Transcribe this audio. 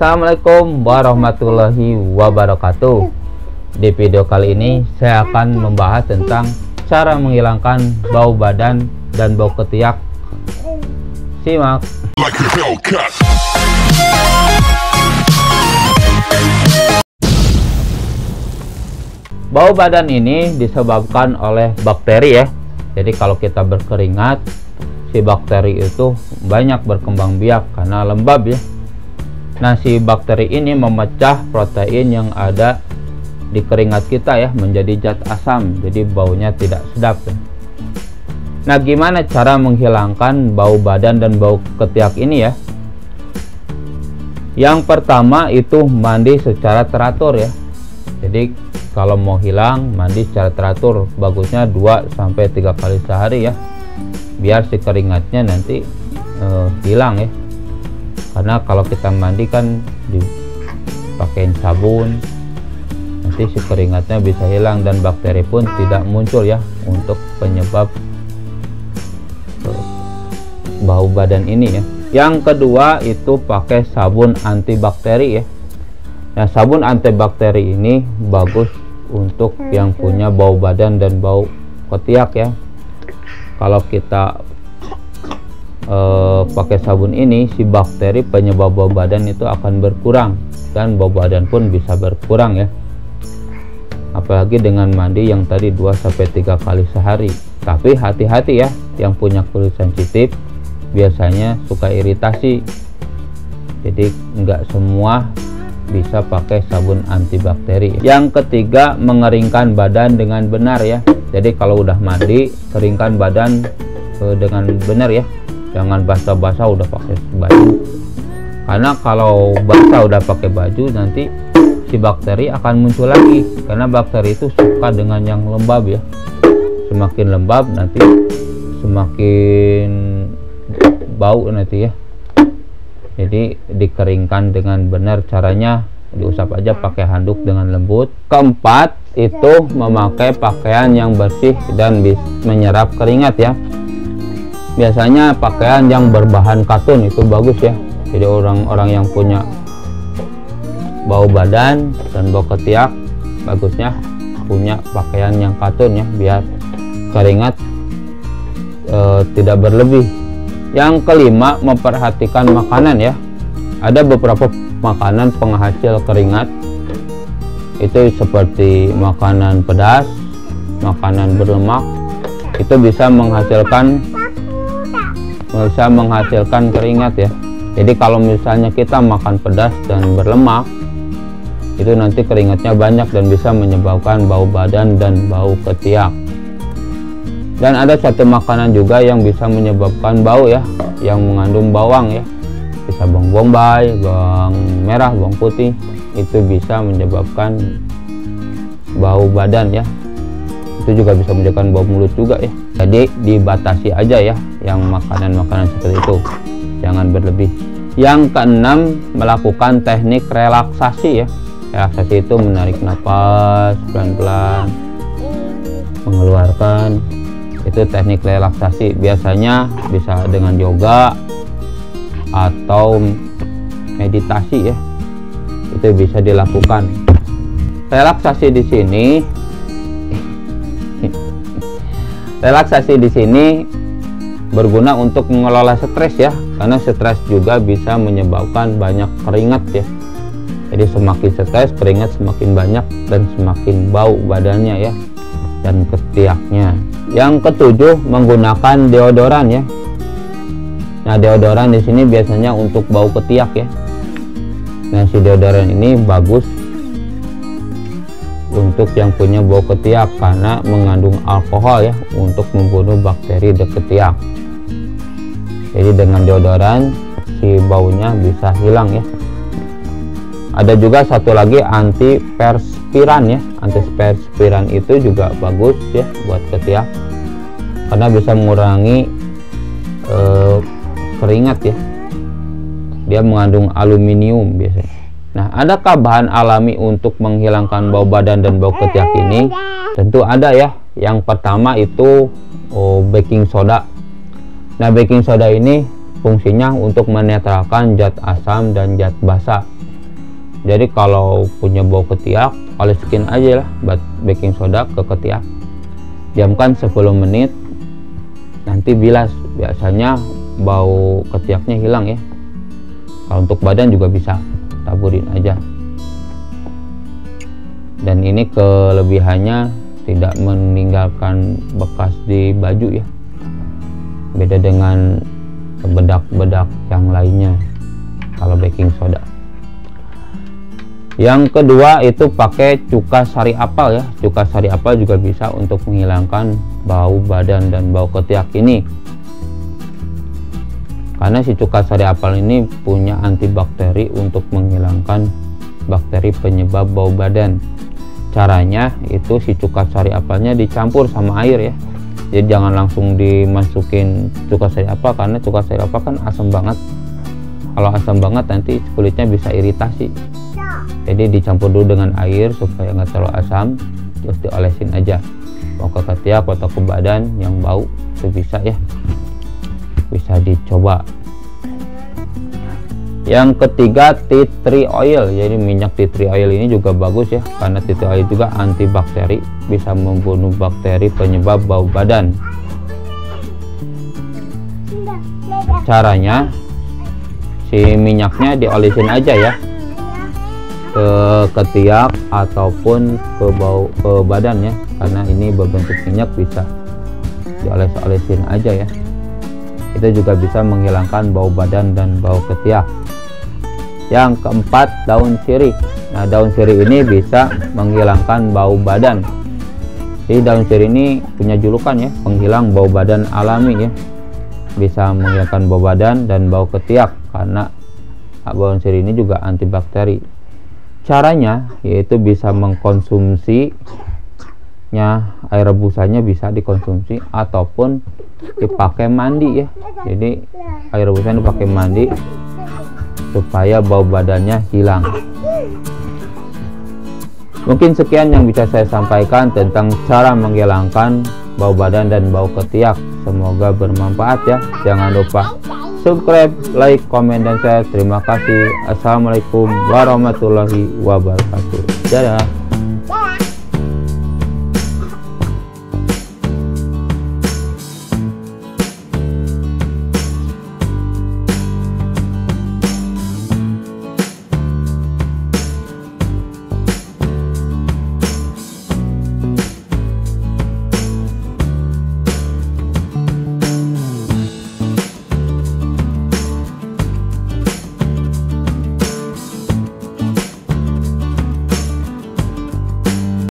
Assalamualaikum warahmatullahi wabarakatuh. Di video kali ini saya akan membahas tentang cara menghilangkan bau badan dan bau ketiak. Simak. Bau badan ini disebabkan oleh bakteri ya. Jadi kalau kita berkeringat, si bakteri itu banyak berkembang biak karena lembab ya. Nah, si bakteri ini memecah protein yang ada di keringat kita ya menjadi zat asam, jadi baunya tidak sedap ya. Nah, gimana cara menghilangkan bau badan dan bau ketiak ini ya? Yang pertama itu mandi secara teratur ya. Jadi kalau mau hilang, mandi secara teratur, bagusnya 2-3 kali sehari ya, biar si keringatnya nanti hilang ya. Karena kalau kita mandi kan dipakein sabun, nanti si keringatnya bisa hilang dan bakteri pun tidak muncul ya untuk penyebab bau badan ini ya. Yang kedua itu pakai sabun antibakteri ya. Nah, sabun antibakteri ini bagus untuk yang punya bau badan dan bau ketiak ya. Kalau kita pakai sabun ini, si bakteri penyebab bau badan itu akan berkurang dan bau badan pun bisa berkurang ya. Apalagi dengan mandi yang tadi 2-3 kali sehari. Tapi hati-hati ya, yang punya kulit sensitif biasanya suka iritasi. Jadi nggak semua bisa pakai sabun antibakteri. Yang ketiga, mengeringkan badan dengan benar ya. Jadi kalau udah mandi, keringkan badan dengan benar ya. Jangan basah-basah udah pakai baju. Karena kalau basah udah pakai baju, nanti si bakteri akan muncul lagi. Karena bakteri itu suka dengan yang lembab ya. Semakin lembab nanti semakin bau nanti ya. Jadi dikeringkan dengan benar, caranya diusap aja pakai handuk dengan lembut. Keempat itu memakai pakaian yang bersih dan menyerap keringat ya. Biasanya pakaian yang berbahan katun itu bagus ya. Jadi orang-orang yang punya bau badan dan bau ketiak, bagusnya punya pakaian yang katun ya, biar keringat tidak berlebih. Yang kelima, memperhatikan makanan ya. Ada beberapa makanan penghasil keringat, itu seperti makanan pedas, makanan berlemak, itu bisa menghasilkan keringat ya. Jadi kalau misalnya kita makan pedas dan berlemak, itu nanti keringatnya banyak dan bisa menyebabkan bau badan dan bau ketiak. Dan ada satu makanan juga yang bisa menyebabkan bau ya, yang mengandung bawang ya. Bisa bawang bombay, bawang merah, bawang putih, itu bisa menyebabkan bau badan ya. Itu juga bisa menyebabkan bau mulut juga ya. Jadi dibatasi aja ya yang makanan-makanan seperti itu, jangan berlebih. Yang keenam, melakukan teknik relaksasi ya. Relaksasi itu menarik nafas pelan-pelan, mengeluarkan. Itu teknik relaksasi, biasanya bisa dengan yoga atau meditasi ya. Itu bisa dilakukan. Relaksasi di sini berguna untuk mengelola stres ya, karena stres juga bisa menyebabkan banyak keringat ya. Jadi semakin stres, keringat semakin banyak dan semakin bau badannya ya, dan ketiaknya. Yang ketujuh, menggunakan deodoran ya. Nah, deodoran di sini biasanya untuk bau ketiak ya. Nah, si deodoran ini bagus untuk yang punya bau ketiak karena mengandung alkohol ya, untuk membunuh bakteri di ketiak. Jadi dengan deodoran si baunya bisa hilang ya. Ada juga satu lagi antiperspiran ya. Antiperspiran itu juga bagus ya buat ketiak karena bisa mengurangi keringat ya. Dia mengandung aluminium biasanya. Nah, adakah bahan alami untuk menghilangkan bau badan dan bau ketiak ini? Tentu ada ya. Yang pertama itu baking soda. Nah, baking soda ini fungsinya untuk menetralkan zat asam dan zat basa. Jadi kalau punya bau ketiak, oleskin aja lah baking soda ke ketiak, diamkan 10 menit, nanti bilas. Biasanya bau ketiaknya hilang ya. Kalau untuk badan juga bisa, taburin aja. Dan ini kelebihannya tidak meninggalkan bekas di baju ya, beda dengan bedak-bedak yang lainnya kalau baking soda. Yang kedua itu pakai cuka sari apel ya. Cuka sari apel juga bisa untuk menghilangkan bau badan dan bau ketiak ini, karena si cuka sari apel ini punya antibakteri untuk menghilangkan bakteri penyebab bau badan. Caranya itu si cuka sari apelnya dicampur sama air ya. Jadi jangan langsung dimasukin cuka sari apel, karena cuka sari apel kan asam banget. Kalau asam banget nanti kulitnya bisa iritasi. Jadi dicampur dulu dengan air supaya nggak terlalu asam, terus diolesin aja. Mau ke ketiak atau ke badan yang bau itu bisa ya, bisa dicoba. Yang ketiga, tea tree oil. Jadi minyak tea tree oil ini juga bagus ya, karena tea tree oil juga antibakteri, bisa membunuh bakteri penyebab bau badan. Caranya, si minyaknya diolesin aja ya ke ketiak ataupun ke badan ya, karena ini berbentuk minyak, bisa dioles-olesin aja ya. Itu juga bisa menghilangkan bau badan dan bau ketiak. Yang keempat, daun sirih. Nah, daun sirih ini bisa menghilangkan bau badan. Jadi daun sirih ini punya julukan ya, penghilang bau badan alami ya. Bisa menghilangkan bau badan dan bau ketiak, karena daun sirih ini juga antibakteri. Caranya yaitu bisa mengkonsumsinya, air rebusannya bisa dikonsumsi ataupun dipakai mandi ya. Jadi air rebusan dipakai mandi supaya bau badannya hilang. Mungkin sekian yang bisa saya sampaikan tentang cara menghilangkan bau badan dan bau ketiak. Semoga bermanfaat ya. Jangan lupa subscribe, like, komen, dan share. Terima kasih. Assalamualaikum warahmatullahi wabarakatuh. Dadah.